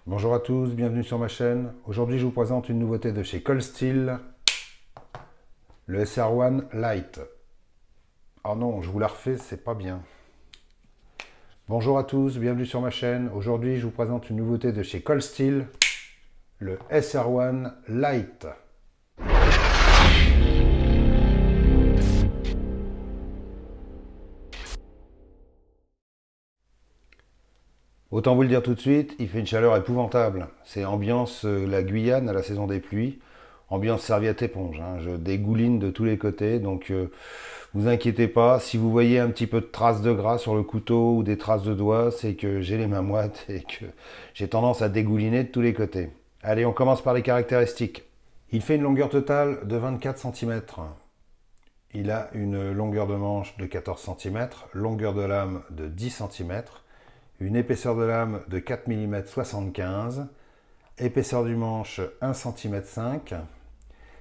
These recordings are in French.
Bonjour à tous, bienvenue sur ma chaîne. Aujourd'hui je vous présente une nouveauté de chez Cold Steel, le SR1 Lite. Oh non, je vous la refais, c'est pas bien. Bonjour à tous, bienvenue sur ma chaîne. Aujourd'hui je vous présente une nouveauté de chez Cold Steel, le SR1 Lite. Autant vous le dire tout de suite, il fait une chaleur épouvantable. C'est ambiance la Guyane à la saison des pluies, ambiance serviette éponge, hein. Je dégouline de tous les côtés, donc vous inquiétez pas. Si vous voyez un petit peu de traces de gras sur le couteau ou des traces de doigts, c'est que j'ai les mains moites et que j'ai tendance à dégouliner de tous les côtés. Allez, on commence par les caractéristiques. Il fait une longueur totale de 24 cm. Il a une longueur de manche de 14 cm, longueur de lame de 10 cm, une épaisseur de lame de 4 mm 75, épaisseur du manche 1 cm 5.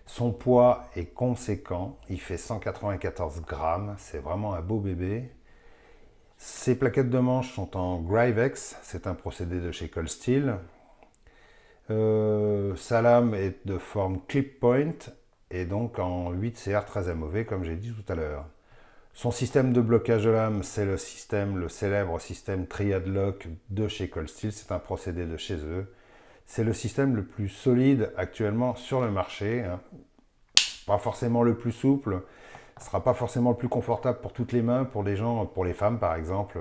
Son poids est conséquent, il fait 194 grammes, c'est vraiment un beau bébé. Ses plaquettes de manche sont en Gryvex, c'est un procédé de chez Cold Steel. Sa lame est de forme clip point et donc en 8 CR 13 MOV comme j'ai dit tout à l'heure. Son système de blocage de lame, c'est le célèbre système Triad Lock de chez Cold Steel. C'est un procédé de chez eux. C'est le système le plus solide actuellement sur le marché. Pas forcément le plus souple. Ce ne sera pas forcément le plus confortable pour toutes les mains, pour les gens, pour les femmes par exemple.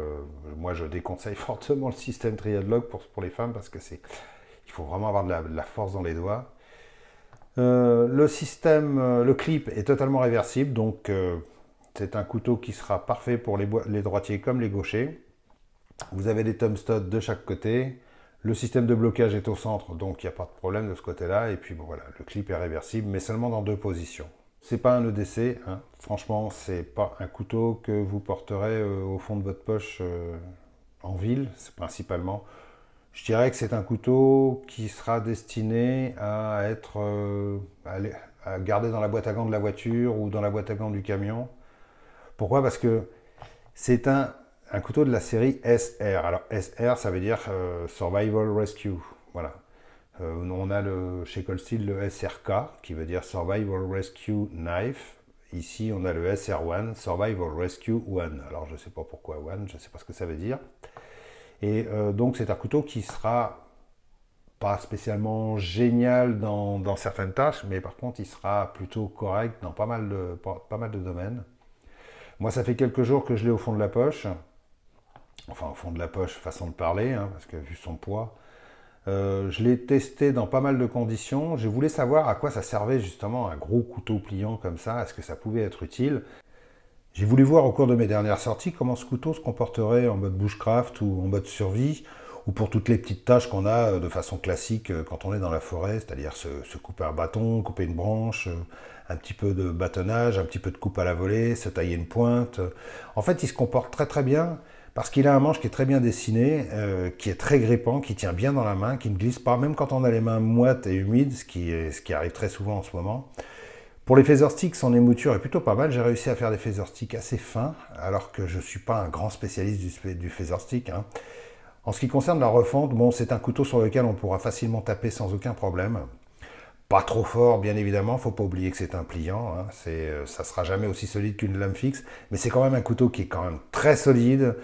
Moi, je déconseille fortement le système Triad Lock pour les femmes parce que il faut vraiment avoir de la force dans les doigts. Le clip est totalement réversible, donc c'est un couteau qui sera parfait pour les droitiers comme les gauchers. Vous avez des thumb studs de chaque côté. Le système de blocage est au centre, donc il n'y a pas de problème de ce côté-là. Et puis bon, voilà, le clip est réversible, mais seulement dans deux positions. C'est pas un EDC, hein. Franchement, c'est pas un couteau que vous porterez au fond de votre poche en ville, c'est principalement. Je dirais que c'est un couteau qui sera destiné à être à garder dans la boîte à gants de la voiture ou dans la boîte à gants du camion. Pourquoi? Parce que c'est un couteau de la série SR. Alors SR, ça veut dire Survival Rescue. Voilà. On a chez Cold Steel le SRK, qui veut dire Survival Rescue Knife. Ici, on a le SR1, Survival Rescue One. Alors, je ne sais pas pourquoi One, je ne sais pas ce que ça veut dire. Et donc, c'est un couteau qui sera pas spécialement génial dans certaines tâches, mais par contre, il sera plutôt correct dans pas mal de domaines. Moi, ça fait quelques jours que je l'ai au fond de la poche. Enfin, au fond de la poche, façon de parler, hein, parce que vu son poids. Je l'ai testé dans pas mal de conditions. Je voulais savoir à quoi ça servait justement un gros couteau pliant comme ça. Est-ce que ça pouvait être utile? J'ai voulu voir au cours de mes dernières sorties comment ce couteau se comporterait en mode bushcraft ou en mode survie, ou pour toutes les petites tâches qu'on a de façon classique quand on est dans la forêt, c'est-à-dire se couper un bâton, couper une branche, un petit peu de bâtonnage, un petit peu de coupe à la volée, se tailler une pointe. En fait, il se comporte très très bien parce qu'il a un manche qui est très bien dessiné, qui est très grippant, qui tient bien dans la main, qui ne glisse pas, même quand on a les mains moites et humides, ce qui arrive très souvent en ce moment. Pour les feather sticks, son émouture est plutôt pas mal. J'ai réussi à faire des feather sticks assez fins, alors que je ne suis pas un grand spécialiste du feather stick, hein. En ce qui concerne la refonte, bon, c'est un couteau sur lequel on pourra facilement taper sans aucun problème. Pas trop fort, bien évidemment, faut pas oublier que c'est un pliant, hein. Ça sera jamais aussi solide qu'une lame fixe, mais c'est quand même un couteau qui est quand même très solide,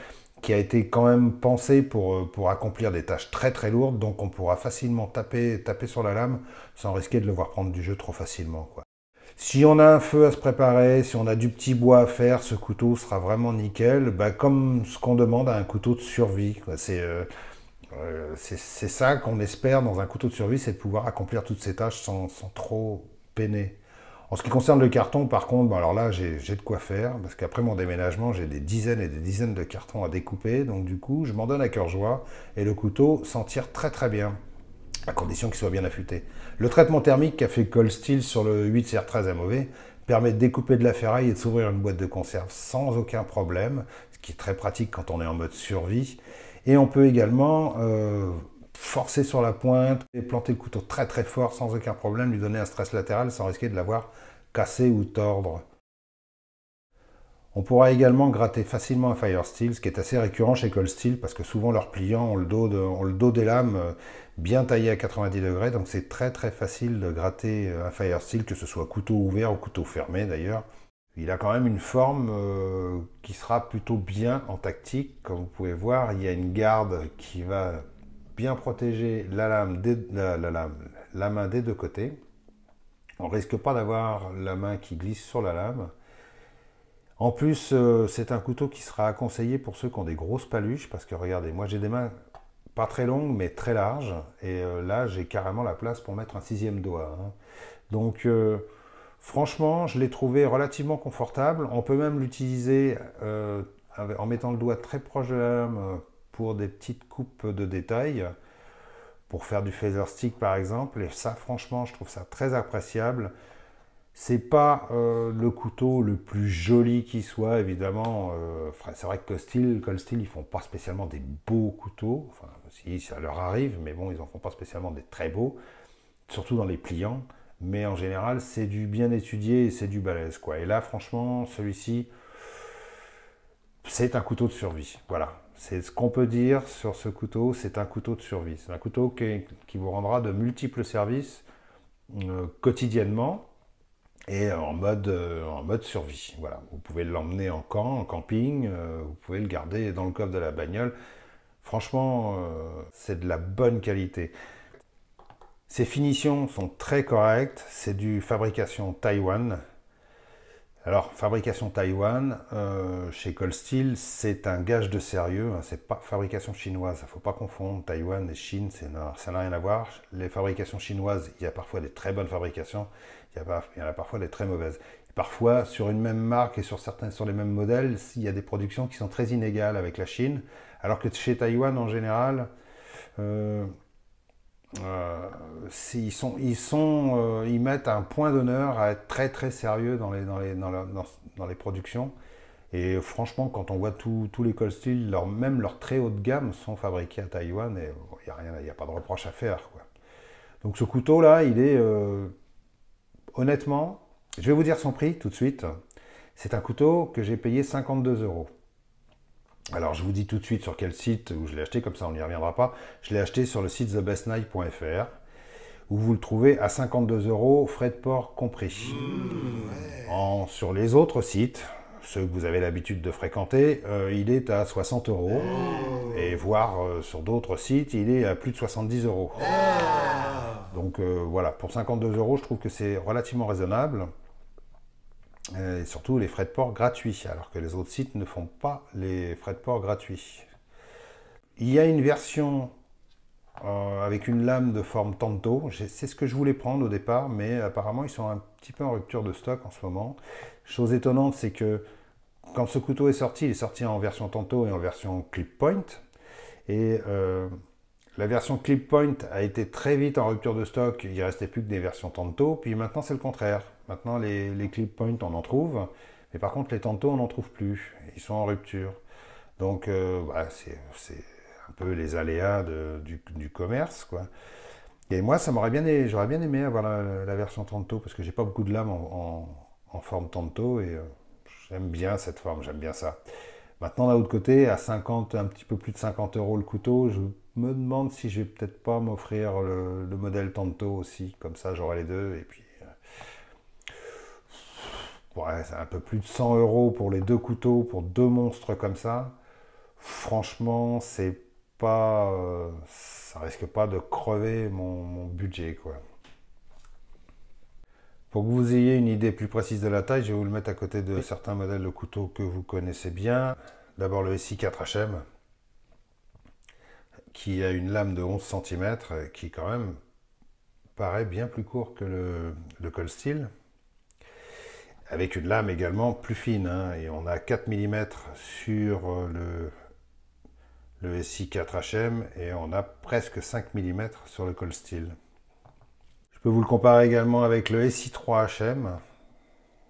qui a été quand même pensé pour accomplir des tâches très très lourdes, donc on pourra facilement taper sur la lame sans risquer de le voir prendre du jeu trop facilement, quoi. Si on a un feu à se préparer, si on a du petit bois à faire, ce couteau sera vraiment nickel, bah, comme ce qu'on demande à un couteau de survie, quoi. C'est ça qu'on espère dans un couteau de survie, c'est de pouvoir accomplir toutes ces tâches sans trop peiner. En ce qui concerne le carton, par contre, bon, alors là, j'ai de quoi faire, parce qu'après mon déménagement, j'ai des dizaines et des dizaines de cartons à découper, donc du coup, je m'en donne à cœur joie, et le couteau s'en tire très très bien, à condition qu'il soit bien affûté. Le traitement thermique qu'a fait Cold Steel sur le 8CR13 MOV permet de découper de la ferraille et de s'ouvrir une boîte de conserve sans aucun problème, ce qui est très pratique quand on est en mode survie. Et on peut également forcer sur la pointe et planter le couteau très très fort sans aucun problème, lui donner un stress latéral sans risquer de l'avoir cassé ou tordre. On pourra également gratter facilement un Firesteel, ce qui est assez récurrent chez Cold Steel, parce que souvent leurs pliants ont le dos des lames bien taillé à 90 degrés, donc c'est très très facile de gratter un Firesteel, que ce soit couteau ouvert ou couteau fermé d'ailleurs. Il a quand même une forme qui sera plutôt bien en tactique. Comme vous pouvez voir, il y a une garde qui va bien protéger la main des deux côtés. On ne risque pas d'avoir la main qui glisse sur la lame. En plus, c'est un couteau qui sera conseillé pour ceux qui ont des grosses paluches, parce que regardez, moi j'ai des mains pas très longues mais très larges, et là j'ai carrément la place pour mettre un 6e doigt. Hein. Donc franchement, je l'ai trouvé relativement confortable. On peut même l'utiliser en mettant le doigt très proche de la lame pour des petites coupes de détails, pour faire du feather stick par exemple, et ça franchement je trouve ça très appréciable. C'est pas le couteau le plus joli qui soit, évidemment. C'est vrai que Cold Steel, ils font pas spécialement des beaux couteaux. Enfin, si ça leur arrive, mais bon, ils en font pas spécialement des très beaux, surtout dans les pliants. Mais en général, c'est du bien étudié et c'est du balèze, quoi. Et là, franchement, celui-ci, c'est un couteau de survie. Voilà. C'est ce qu'on peut dire sur ce couteau, c'est un couteau de survie. C'est un couteau qui vous rendra de multiples services quotidiennement. Et en mode survie. Voilà. Vous pouvez l'emmener en camp, en camping, vous pouvez le garder dans le coffre de la bagnole. Franchement, c'est de la bonne qualité. Ses finitions sont très correctes, c'est du fabrication Taïwan. Alors, fabrication Taïwan, chez Cold Steel, c'est un gage de sérieux, hein, c'est pas fabrication chinoise, il ne faut pas confondre Taïwan et Chine, ça n'a rien à voir. Les fabrications chinoises, il y a parfois des très bonnes fabrications, il y en a parfois des très mauvaises. Et parfois, sur une même marque et sur les mêmes modèles, il y a des productions qui sont très inégales avec la Chine, alors que chez Taïwan, en général, ils mettent un point d'honneur à être très très sérieux dans les productions. Et franchement, quand on voit tous les Cold Steel, même leurs très haut de gamme sont fabriqués à Taïwan et il n'y a pas de reproche à faire, quoi. Donc ce couteau là, il est honnêtement, je vais vous dire son prix tout de suite. C'est un couteau que j'ai payé 52 euros. Alors je vous dis tout de suite sur quel site où je l'ai acheté, comme ça on n'y reviendra pas. Je l'ai acheté sur le site thebestknife.fr où vous le trouvez à 52 euros, frais de port compris. Ouais. Sur les autres sites, ceux que vous avez l'habitude de fréquenter, il est à 60 euros. Et voire sur d'autres sites, il est à plus de 70 euros. Donc voilà, pour 52 euros, je trouve que c'est relativement raisonnable. Et surtout les frais de port gratuits, alors que les autres sites ne font pas les frais de port gratuits. Il y a une version avec une lame de forme Tanto. C'est ce que je voulais prendre au départ, mais apparemment ils sont un petit peu en rupture de stock en ce moment. Chose étonnante, c'est que quand ce couteau est sorti, il est sorti en version Tanto et en version Clip Point. Et la version Clip Point a été très vite en rupture de stock, il ne restait plus que des versions Tanto, puis maintenant c'est le contraire. Maintenant les Clip Point on en trouve, mais par contre les Tanto on n'en trouve plus, ils sont en rupture. Donc voilà, c'est un peu les aléas du commerce, quoi. Et moi j'aurais bien aimé avoir la version Tanto, parce que j'ai pas beaucoup de lames en forme Tanto, et j'aime bien cette forme, j'aime bien ça. Maintenant, d'un autre côté, à 50, un petit peu plus de 50 euros le couteau, je me demande si je vais peut-être pas m'offrir le modèle Tanto aussi. Comme ça, j'aurai les deux. Et puis, ouais, c'est un peu plus de 100 euros pour les deux couteaux, pour deux monstres comme ça. Franchement, c'est pas, ça risque pas de crever mon budget, quoi. Pour que vous ayez une idée plus précise de la taille, je vais vous le mettre à côté de certains modèles de couteaux que vous connaissez bien. D'abord le SI4HM, qui a une lame de 11 cm, qui quand même paraît bien plus court que le Cold Steel, avec une lame également plus fine, hein, et on a 4 mm sur le SI4HM et on a presque 5 mm sur le Cold Steel. Je peux vous le comparer également avec le SI3HM,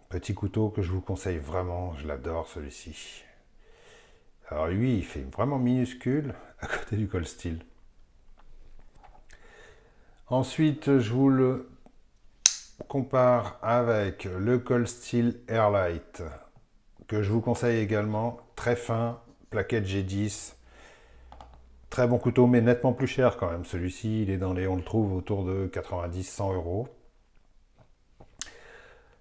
petit couteau que je vous conseille vraiment, je l'adore celui-ci. Alors lui, il fait vraiment minuscule à côté du Cold Steel. Ensuite, je vous le compare avec le Cold Steel Airlight que je vous conseille également, très fin, plaquette G10. Très bon couteau, mais nettement plus cher quand même. Celui-ci, il est on le trouve autour de 90-100 euros.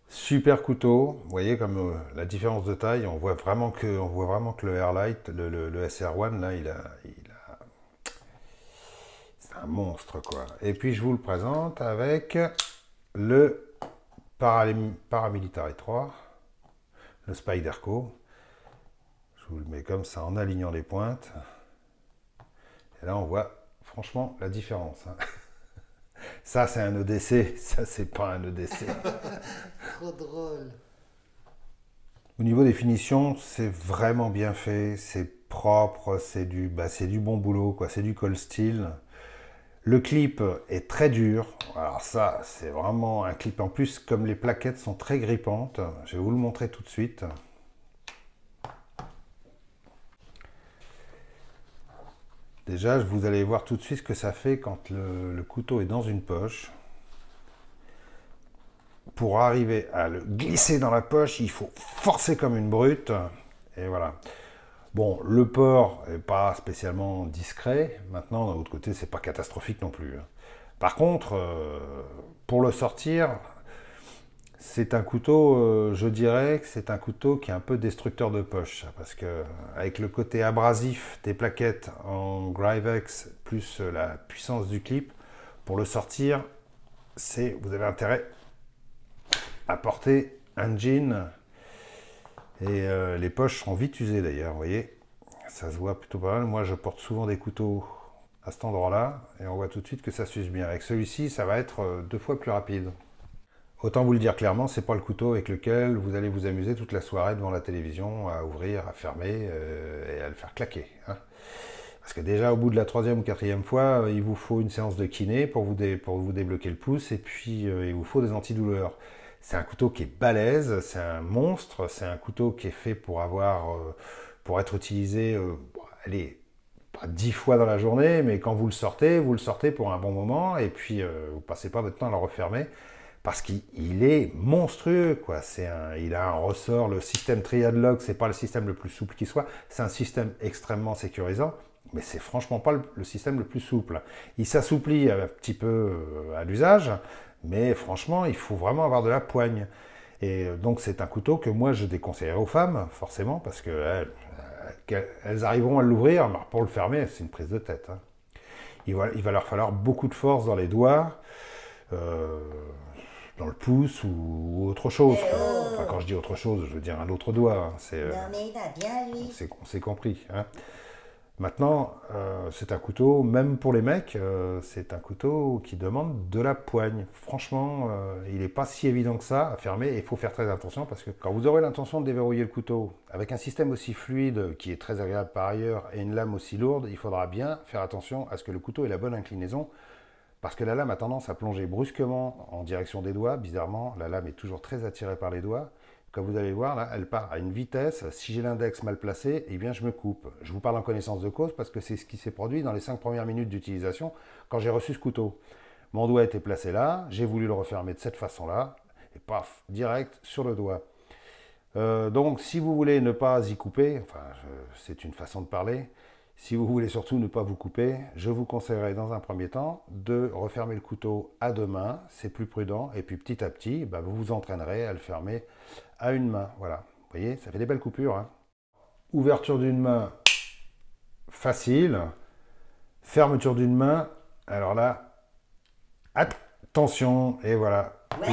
Super couteau. Vous voyez comme la différence de taille. On voit vraiment que le Airlight, le SR1, là, c'est un monstre, quoi. Et puis, je vous le présente avec le Paramilitary 3, le Spyderco. Je vous le mets comme ça en alignant les pointes. Et là, on voit franchement la différence. Hein. Ça, c'est un EDC. Ça, c'est pas un EDC. Trop drôle. Au niveau des finitions, c'est vraiment bien fait. C'est propre. C'est du bon boulot, quoi. C'est du cold steel. Le clip est très dur. Alors ça, c'est vraiment un clip. En plus, comme les plaquettes sont très grippantes, je vais vous le montrer tout de suite. Déjà, vous allez voir tout de suite ce que ça fait quand le couteau est dans une poche. Pour arriver à le glisser dans la poche, il faut forcer comme une brute. Et voilà. Bon, le port n'est pas spécialement discret. Maintenant, d'un autre côté, c'est pas catastrophique non plus. Par contre, pour le sortir, c'est un couteau, je dirais que c'est un couteau qui est un peu destructeur de poche. Parce que avec le côté abrasif des plaquettes en Gryvex, plus la puissance du clip, pour le sortir, vous avez intérêt à porter un jean. Et les poches seront vite usées d'ailleurs, vous voyez. Ça se voit plutôt pas mal. Moi, je porte souvent des couteaux à cet endroit-là. Et on voit tout de suite que ça s'use bien. Avec celui-ci, ça va être 2 fois plus rapide. Autant vous le dire clairement, c'est pas le couteau avec lequel vous allez vous amuser toute la soirée devant la télévision, à ouvrir, à fermer et à le faire claquer. Hein. Parce que déjà, au bout de la 3e ou 4e fois, il vous faut une séance de kiné pour vous débloquer le pouce. Et puis, il vous faut des antidouleurs. C'est un couteau qui est balèze, c'est un monstre, c'est un couteau qui est fait pour pour être utilisé, allez, pas 10 fois dans la journée, mais quand vous le sortez pour un bon moment, et puis vous passez pas votre temps à le refermer, parce qu'il est monstrueux, quoi. Il a un ressort, le système Triadlock, c'est pas le système le plus souple qui soit, c'est un système extrêmement sécurisant, mais c'est franchement pas le système le plus souple. Il s'assouplit un petit peu à l'usage, mais franchement, il faut vraiment avoir de la poigne. Et donc, c'est un couteau que moi, je déconseillerais aux femmes, forcément, parce qu'elles arriveront à l'ouvrir, mais pour le fermer, c'est une prise de tête. Hein. Il va leur falloir beaucoup de force dans les doigts, dans le pouce ou autre chose. Enfin, quand je dis autre chose, je veux dire un autre doigt. Hein. Non, mais il va bien, lui. On s'est compris. Hein. Maintenant, c'est un couteau, même pour les mecs, c'est un couteau qui demande de la poigne. Franchement, il n'est pas si évident que ça à fermer et il faut faire très attention parce que quand vous aurez l'intention de déverrouiller le couteau avec un système aussi fluide qui est très agréable par ailleurs et une lame aussi lourde, il faudra bien faire attention à ce que le couteau ait la bonne inclinaison parce que la lame a tendance à plonger brusquement en direction des doigts. Bizarrement, la lame est toujours très attirée par les doigts. Comme vous allez voir, là, elle part à une vitesse. Si j'ai l'index mal placé, eh bien, je me coupe. Je vous parle en connaissance de cause parce que c'est ce qui s'est produit dans les 5 premières minutes d'utilisation quand j'ai reçu ce couteau. Mon doigt était placé là, j'ai voulu le refermer de cette façon-là, et paf, direct sur le doigt. Donc, si vous voulez ne pas y couper, enfin, c'est une façon de parler, si vous voulez surtout ne pas vous couper, je vous conseillerais dans un premier temps de refermer le couteau à 2 mains, c'est plus prudent, et puis petit à petit, vous vous entraînerez à le fermer à une main. Voilà, vous voyez, ça fait des belles coupures. Hein. Ouverture d'une main, facile. Fermeture d'une main, alors là, attention, et voilà. Ouais.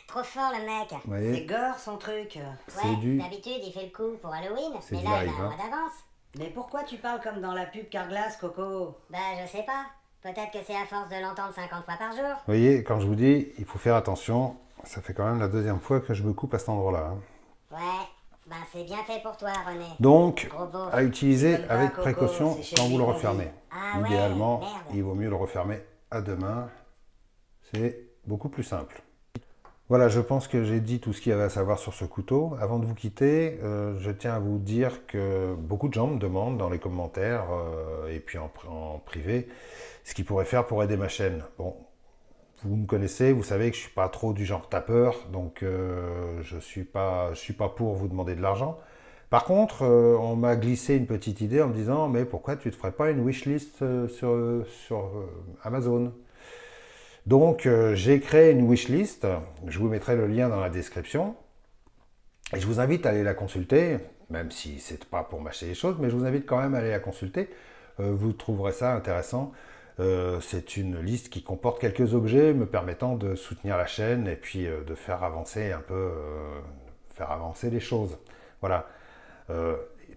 Trop fort le mec. Voyez, C'est gore son truc. Ouais, d'habitude il fait le coup pour Halloween, C'est mais du là il live, a un hein. mois d'avance. Mais pourquoi tu parles comme dans la pub Carglass, Coco? Bah je sais pas, peut-être que c'est à force de l'entendre 50 fois par jour. Vous voyez, quand je vous dis, il faut faire attention, ça fait quand même la 2e fois que je me coupe à cet endroit-là. Hein. Ouais, bah c'est bien fait pour toi René. Donc, Gros beau. à utiliser Donne pas, avec Coco, précaution c'est chez quand lui vous le qu'on refermez. vit. Ah ouais, Idéalement, merde. il vaut mieux le refermer à 2 mains. C'est beaucoup plus simple. Voilà, je pense que j'ai dit tout ce qu'il y avait à savoir sur ce couteau. Avant de vous quitter, je tiens à vous dire que beaucoup de gens me demandent dans les commentaires et puis en privé ce qu'ils pourraient faire pour aider ma chaîne. Bon, vous me connaissez, vous savez que je ne suis pas trop du genre tapeur, donc je ne suis pas pour vous demander de l'argent. Par contre, on m'a glissé une petite idée en me disant, mais pourquoi tu ne te ferais pas une wishlist sur Amazon? Donc, j'ai créé une wishlist, je vous mettrai le lien dans la description, et je vous invite à aller la consulter, même si ce n'est pas pour m'acheter des choses, mais je vous invite quand même à aller la consulter, vous trouverez ça intéressant. C'est une liste qui comporte quelques objets me permettant de soutenir la chaîne et puis de faire avancer un peu, faire avancer les choses. Voilà.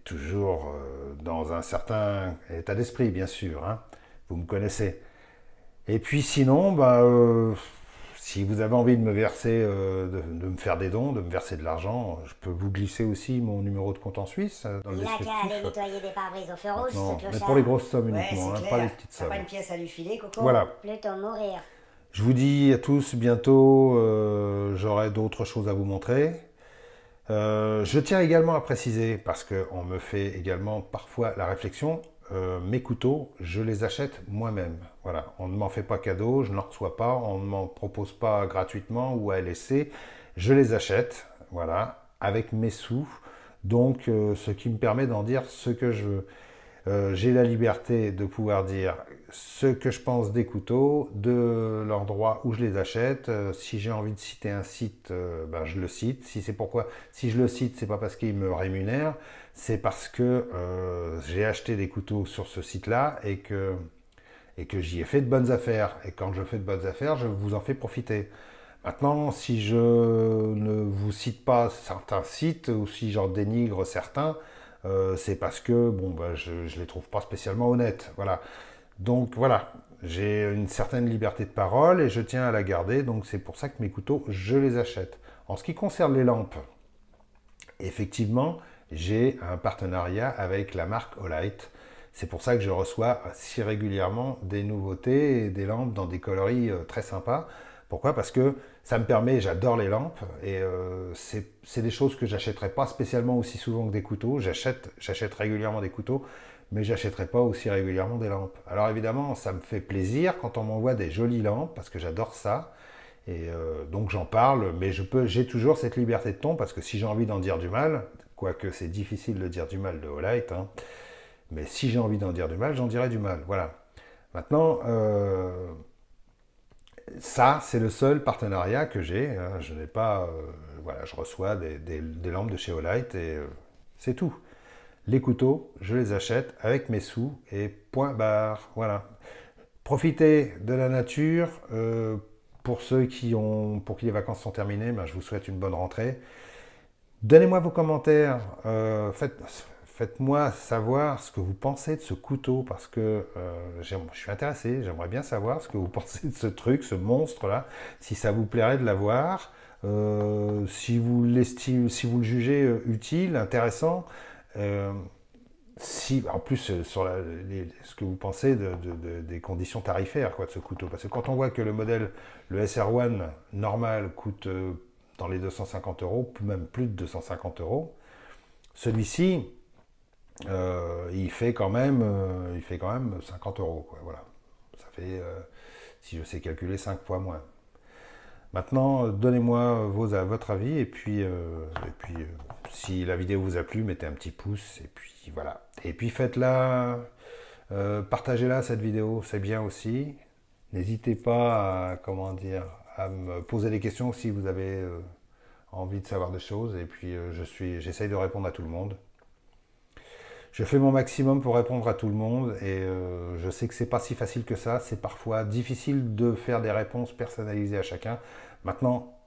Toujours dans un certain état d'esprit, bien sûr, hein. Vous me connaissez. Et puis sinon, bah, si vous avez envie de me verser, de me faire des dons, de me verser de l'argent, je peux vous glisser aussi mon numéro de compte en Suisse dans le Il a qu'à descriptif. aller nettoyer des pare-brises au feu rouge, Non, ce mais clochard. pour les grosses sommes Ouais, uniquement, c'est hein, pas les clair. petites T'as sommes. pas une pièce à lui filer, Coco? Voilà. Plutôt mourir. Je vous dis à tous bientôt, j'aurai d'autres choses à vous montrer. Je tiens également à préciser, parce qu'on me fait également parfois la réflexion, mes couteaux, je les achète moi-même. Voilà, on ne m'en fait pas cadeau, je n'en reçois pas, on ne m'en propose pas gratuitement ou à LSC. Je les achète, voilà, avec mes sous. Donc, ce qui me permet d'en dire ce que je veux. J'ai la liberté de pouvoir dire ce que je pense des couteaux, de l'endroit où je les achète. Si j'ai envie de citer un site, ben je le cite. Si je le cite, c'est pas parce qu'il me rémunère, c'est parce que j'ai acheté des couteaux sur ce site-là et que j'y ai fait de bonnes affaires. Et quand je fais de bonnes affaires, je vous en fais profiter. Maintenant, si je ne vous cite pas certains sites ou si j'en dénigre certains, c'est parce que bon, bah, je ne les trouve pas spécialement honnêtes. Voilà. Donc voilà, j'ai une certaine liberté de parole et je tiens à la garder. Donc c'est pour ça que mes couteaux, je les achète. En ce qui concerne les lampes, effectivement, j'ai un partenariat avec la marque Olight. C'est pour ça que je reçois si régulièrement des nouveautés et des lampes dans des coloris très sympas. Pourquoi? Parce que ça me permet, j'adore les lampes et c'est des choses que j'achèterai pas spécialement aussi souvent que des couteaux. J'achète régulièrement des couteaux, mais j'achèterai pas aussi régulièrement des lampes. Alors évidemment, ça me fait plaisir quand on m'envoie des jolies lampes parce que j'adore ça. Et donc j'en parle, mais j'ai toujours cette liberté de ton parce que si j'ai envie d'en dire du mal, quoique c'est difficile de dire du mal de Olight, hein, mais si j'ai envie d'en dire du mal, j'en dirai du mal. Voilà. Maintenant, ça, c'est le seul partenariat que j'ai. Hein. Je n'ai pas. Voilà, je reçois des lampes de chez Olight et c'est tout. Les couteaux, je les achète avec mes sous et point barre. Voilà. Profitez de la nature. Pour ceux pour qui les vacances sont terminées, ben, je vous souhaite une bonne rentrée. Donnez-moi vos commentaires. Faites-moi savoir ce que vous pensez de ce couteau parce que je suis intéressé, j'aimerais bien savoir ce que vous pensez de ce truc, ce monstre-là, si ça vous plairait de l'avoir, si vous le jugez utile, intéressant, en plus sur ce que vous pensez des conditions tarifaires quoi, de ce couteau. Parce que quand on voit que le modèle, le SR1 normal coûte dans les 250 €, même plus de 250 €, celui-ci, il fait quand même 50 €. Quoi, voilà. Ça fait, si je sais calculer, 5 fois moins. Maintenant, donnez-moi votre avis et puis, si la vidéo vous a plu, mettez un petit pouce et puis voilà. Et puis faites-la, partagez-la cette vidéo, c'est bien aussi. N'hésitez pas à, comment dire, à me poser des questions si vous avez envie de savoir des choses et puis j'essaye de répondre à tout le monde. Je fais mon maximum pour répondre à tout le monde et je sais que c'est pas si facile que ça. C'est parfois difficile de faire des réponses personnalisées à chacun. Maintenant,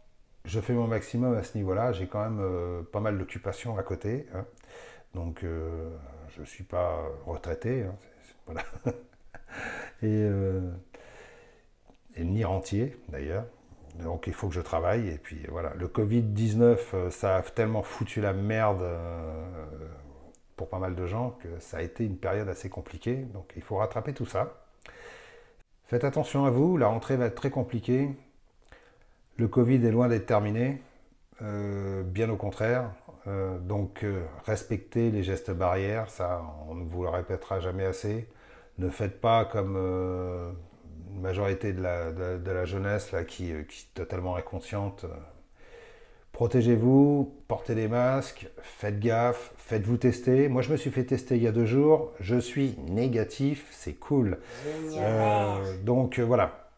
je fais mon maximum à ce niveau-là. J'ai quand même pas mal d'occupations à côté. Hein. Donc, je ne suis pas retraité. Hein. Voilà. Et ni rentier, d'ailleurs. Donc, il faut que je travaille. Et puis, voilà. Le Covid-19, ça a tellement foutu la merde pour pas mal de gens que ça a été une période assez compliquée. Donc, il faut rattraper tout ça. Faites attention à vous. La rentrée va être très compliquée. Le Covid est loin d'être terminé. Bien au contraire. Donc, respectez les gestes barrières. Ça, on ne vous le répétera jamais assez. Ne faites pas comme une majorité de la jeunesse là, qui est totalement inconsciente. Protégez-vous, portez des masques, faites gaffe, faites-vous tester. Moi, je me suis fait tester il y a 2 jours. Je suis négatif, c'est cool. Donc voilà,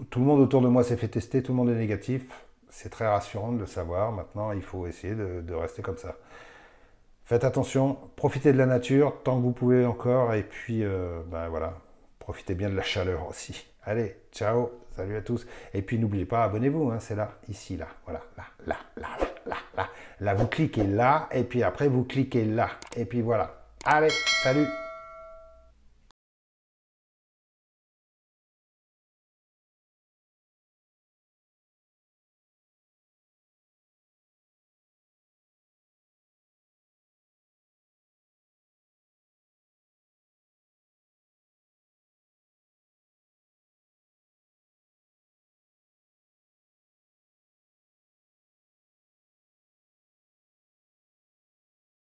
tout le monde autour de moi s'est fait tester, tout le monde est négatif. C'est très rassurant de le savoir. Maintenant, il faut essayer de rester comme ça. Faites attention, profitez de la nature tant que vous pouvez encore. Et puis, ben voilà, profitez bien de la chaleur aussi. Allez, ciao, salut à tous. Et puis n'oubliez pas, abonnez-vous, hein, c'est là, ici, là, voilà, là, là, là, là, là. Là, vous cliquez là, et puis après vous cliquez là. Et puis voilà. Allez, salut.